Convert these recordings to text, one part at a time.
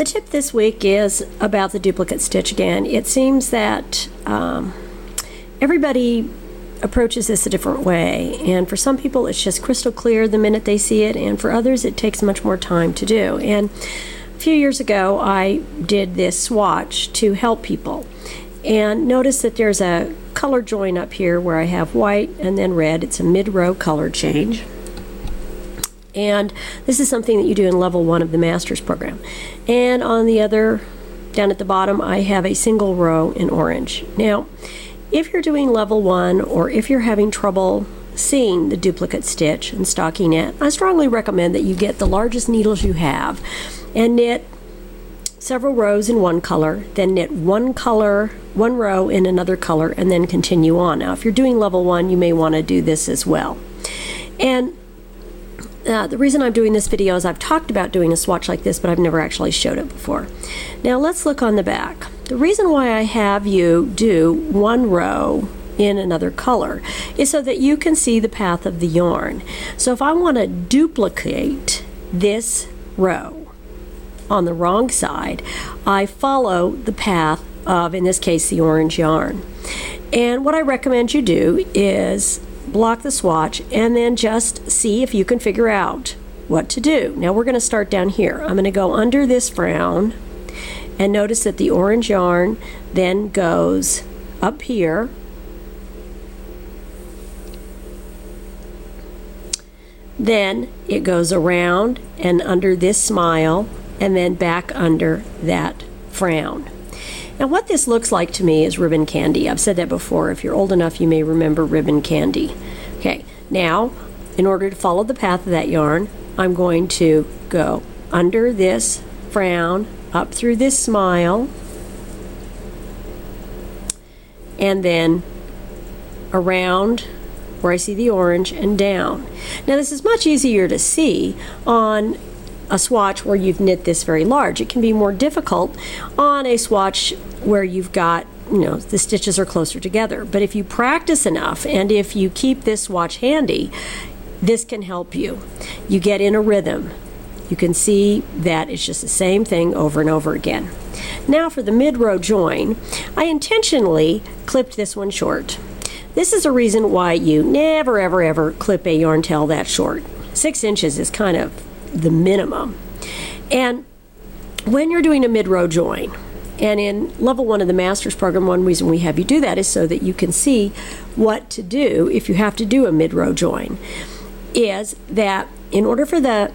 The tip this week is about the duplicate stitch again. It seems that everybody approaches this a different way, and for some people it's just crystal clear the minute they see it, and for others it takes much more time to do. And a few years ago I did this swatch to help people, and notice that there's a color join up here where I have white and then red. It's a mid-row color change. And this is something that you do in level 1 of the master's program. And on the other, down at the bottom, I have a single row in orange. Now, if you're doing level 1, or if you're having trouble seeing the duplicate stitch and stockinette, I strongly recommend that you get the largest needles you have and knit several rows in one color, then knit one row in another color, and then continue on. Now, if you're doing level 1, you may want to do this as well. And the reason I'm doing this video is I've talked about doing a swatch like this, but I've never actually showed it before. Now let's look on the back. The reason why I have you do one row in another color is so that you can see the path of the yarn. So if I want to duplicate this row on the wrong side, I follow the path of, in this case, the orange yarn. And what I recommend you do is block the swatch and then just see if you can figure out what to do. Now we're going to start down here. I'm going to go under this frown, and notice that the orange yarn then goes up here, then it goes around and under this smile, and then back under that frown. Now what this looks like to me is ribbon candy. I've said that before. If you're old enough, you may remember ribbon candy. Okay, now in order to follow the path of that yarn, I'm going to go under this frown, up through this smile, and then around where I see the orange and down. Now this is much easier to see on a swatch where you've knit this very large. It can be more difficult on a swatch where you've got, the stitches are closer together. But if you practice enough, and if you keep this swatch handy, this can help you. You get in a rhythm. You can see that it's just the same thing over and over again. Now for the mid-row join, I intentionally clipped this one short. This is a reason why you never ever ever clip a yarn tail that short. 6 inches is kind of the minimum. And when you're doing a mid-row join, and in level 1 of the master's program, one reason we have you do that is so that you can see what to do if you have to do a mid-row join, is that in order for the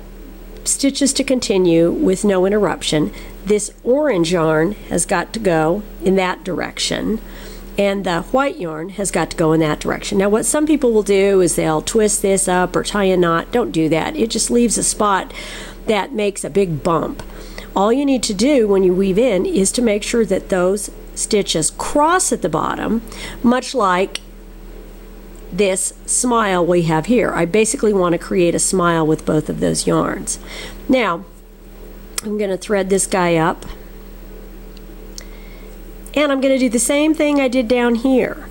stitches to continue with no interruption, this orange yarn has got to go in that direction, and the white yarn has got to go in that direction. Now what some people will do is they'll twist this up or tie a knot. Don't do that. It just leaves a spot that makes a big bump. All you need to do when you weave in is to make sure that those stitches cross at the bottom, much like this smile we have here. I basically want to create a smile with both of those yarns. Now I'm going to thread this guy up, and I'm going to do the same thing I did down here.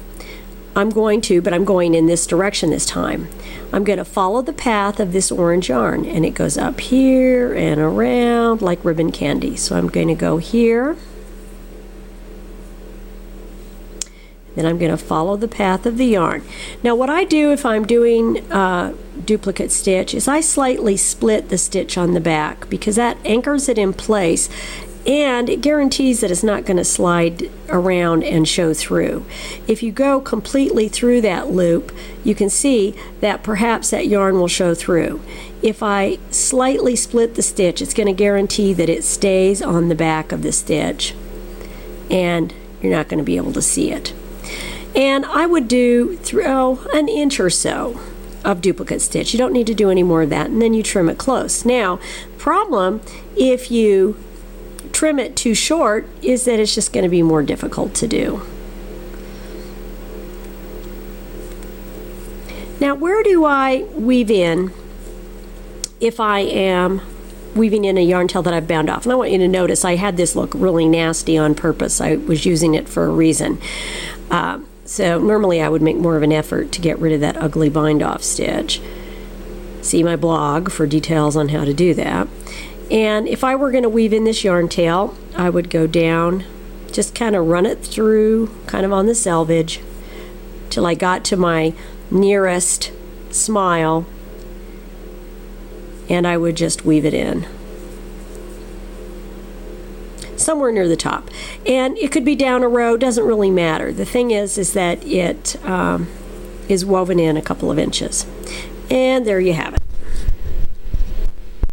I'm going in this direction this time. I'm going to follow the path of this orange yarn, and it goes up here and around like ribbon candy. So I'm going to go here, then I'm going to follow the path of the yarn. Now what I do if I'm doing duplicate stitch is I slightly split the stitch on the back, because that anchors it in place, and it guarantees that it's not going to slide around and show through. If you go completely through that loop, you can see that perhaps that yarn will show through. If I slightly split the stitch, it's going to guarantee that it stays on the back of the stitch, and you're not going to be able to see it. And I would do an inch or so of duplicate stitch. You don't need to do any more of that, and then you trim it close. Now, problem if you trim it too short is that it's just going to be more difficult to do. Now where do I weave in if I am weaving in a yarn tail that I've bound off? And I want you to notice I had this look really nasty on purpose. I was using it for a reason. So normally I would make more of an effort to get rid of that ugly bind off stitch. See my blog for details on how to do that. And if I were going to weave in this yarn tail, I would go down, just kind of run it through, kind of on the selvage, till I got to my nearest smile, and I would just weave it in. Somewhere near the top. And it could be down a row, doesn't really matter. The thing is that it is woven in a couple of inches. And there you have it.